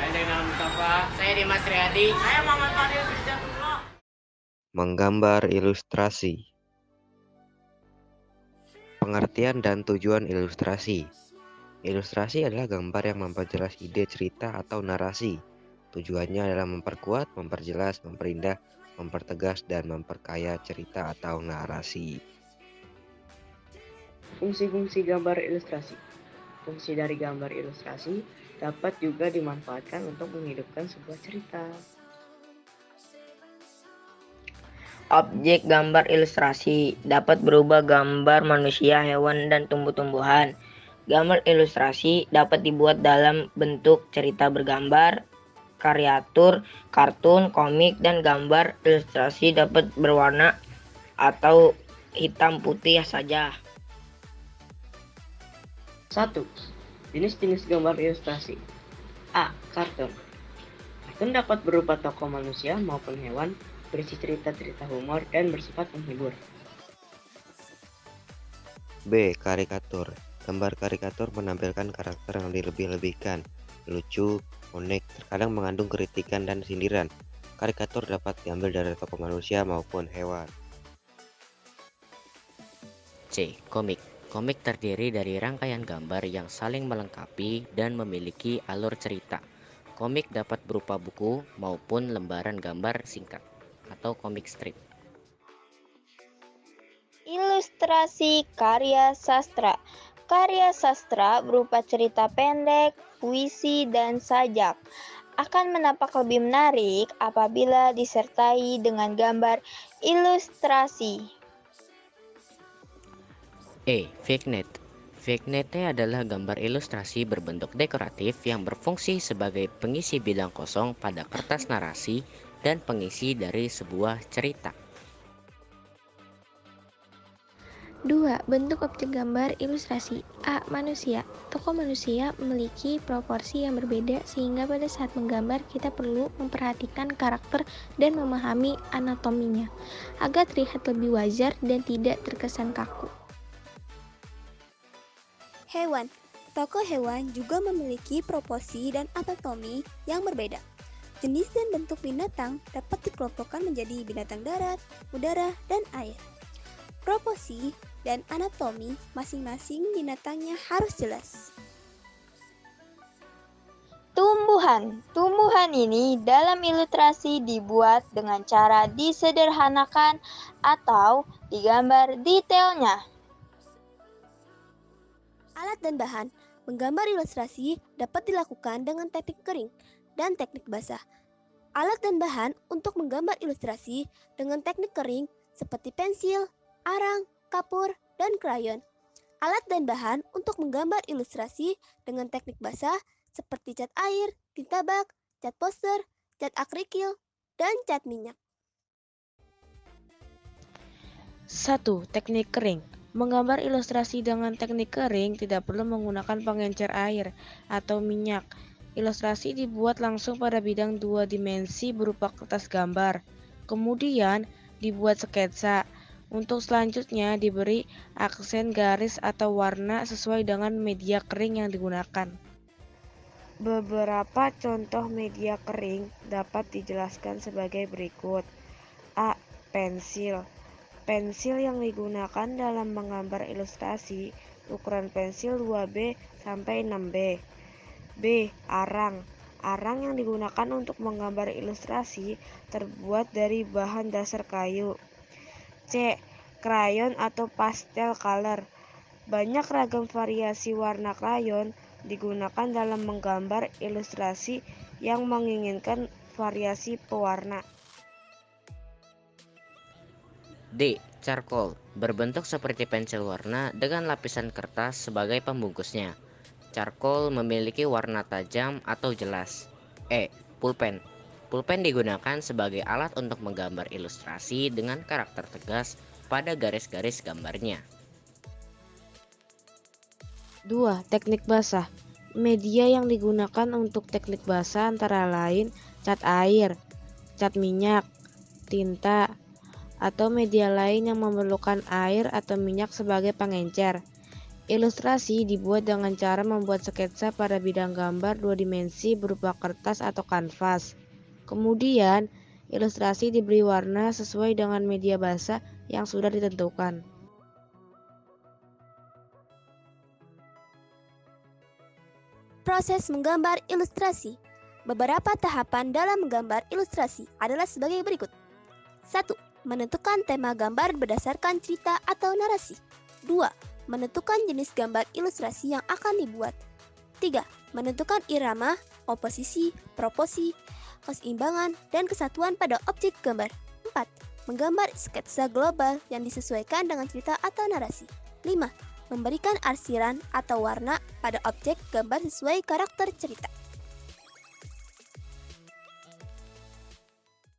dengan Mustafa. Saya Dimas Riyadi. Saya Muhammad Fadil Bijatullah. Menggambar ilustrasi. Pengertian dan tujuan ilustrasi. Ilustrasi adalah gambar yang memperjelas ide, cerita, atau narasi. Tujuannya adalah memperkuat, memperjelas, memperindah, mempertegas, dan memperkaya cerita atau narasi. Fungsi-fungsi gambar ilustrasi. Fungsi dari gambar ilustrasi dapat juga dimanfaatkan untuk menghidupkan sebuah cerita. Objek gambar ilustrasi dapat berubah gambar manusia, hewan, dan tumbuh-tumbuhan. Gambar ilustrasi dapat dibuat dalam bentuk cerita bergambar, karikatur, kartun, komik, dan gambar ilustrasi dapat berwarna atau hitam putih saja. 1. Jenis-jenis gambar ilustrasi. A. Kartun. Kartun dapat berupa tokoh manusia maupun hewan, berisi cerita-cerita humor dan bersifat menghibur. B. Karikatur. Gambar karikatur menampilkan karakter yang dilebih-lebihkan, lucu, unik, terkadang mengandung kritikan dan sindiran. Karikatur dapat diambil dari tokoh manusia maupun hewan. C. Komik. Komik terdiri dari rangkaian gambar yang saling melengkapi dan memiliki alur cerita. Komik dapat berupa buku maupun lembaran gambar singkat atau komik strip. Ilustrasi karya sastra. Karya sastra berupa cerita pendek, puisi, dan sajak akan menampak lebih menarik apabila disertai dengan gambar ilustrasi. E. Vignette. Vignette adalah gambar ilustrasi berbentuk dekoratif yang berfungsi sebagai pengisi bidang kosong pada kertas narasi dan pengisi dari sebuah cerita. 2. Bentuk objek gambar ilustrasi. A. Manusia. Tokoh manusia memiliki proporsi yang berbeda sehingga pada saat menggambar kita perlu memperhatikan karakter dan memahami anatominya agar terlihat lebih wajar dan tidak terkesan kaku. Hewan. Tokoh hewan juga memiliki proporsi dan anatomi yang berbeda. Jenis dan bentuk binatang dapat dikelompokkan menjadi binatang darat, udara, dan air. Proporsi dan anatomi masing-masing binatangnya harus jelas. Tumbuhan. Tumbuhan ini dalam ilustrasi dibuat dengan cara disederhanakan atau digambar detailnya. Alat dan bahan. Menggambar ilustrasi dapat dilakukan dengan teknik kering dan teknik basah. Alat dan bahan untuk menggambar ilustrasi dengan teknik kering seperti pensil, arang, kapur, dan krayon. Alat dan bahan untuk menggambar ilustrasi dengan teknik basah seperti cat air, tinta bak, cat poster, cat akrikil, dan cat minyak. 1. Teknik kering. Menggambar ilustrasi dengan teknik kering tidak perlu menggunakan pengencer air atau minyak. Ilustrasi dibuat langsung pada bidang 2 dimensi berupa kertas gambar. Kemudian dibuat sketsa. Untuk selanjutnya diberi aksen garis atau warna sesuai dengan media kering yang digunakan. Beberapa contoh media kering dapat dijelaskan sebagai berikut. A. Pensil. Pensil yang digunakan dalam menggambar ilustrasi, ukuran pensil 2B sampai 6B. B. Arang. Arang yang digunakan untuk menggambar ilustrasi terbuat dari bahan dasar kayu. C. Krayon atau pastel color. Banyak ragam variasi warna krayon digunakan dalam menggambar ilustrasi yang menginginkan variasi pewarna. D. Charcoal. Berbentuk seperti pensil warna dengan lapisan kertas sebagai pembungkusnya. Charcoal memiliki warna tajam atau jelas. E. Pulpen. Pulpen digunakan sebagai alat untuk menggambar ilustrasi dengan karakter tegas pada garis-garis gambarnya. 2. Teknik basah. Media yang digunakan untuk teknik basah antara lain cat air, cat minyak, tinta, atau media lain yang memerlukan air atau minyak sebagai pengencer. Ilustrasi dibuat dengan cara membuat sketsa pada bidang gambar 2 dimensi berupa kertas atau kanvas. Kemudian, ilustrasi diberi warna sesuai dengan media basah yang sudah ditentukan. Proses menggambar ilustrasi. Beberapa tahapan dalam menggambar ilustrasi adalah sebagai berikut. 1. Menentukan tema gambar berdasarkan cerita atau narasi. 2. Menentukan jenis gambar ilustrasi yang akan dibuat. 3. Menentukan irama, komposisi, proporsi, keseimbangan, dan kesatuan pada objek gambar. 4. Menggambar sketsa global yang disesuaikan dengan cerita atau narasi. 5. Memberikan arsiran atau warna pada objek gambar sesuai karakter cerita.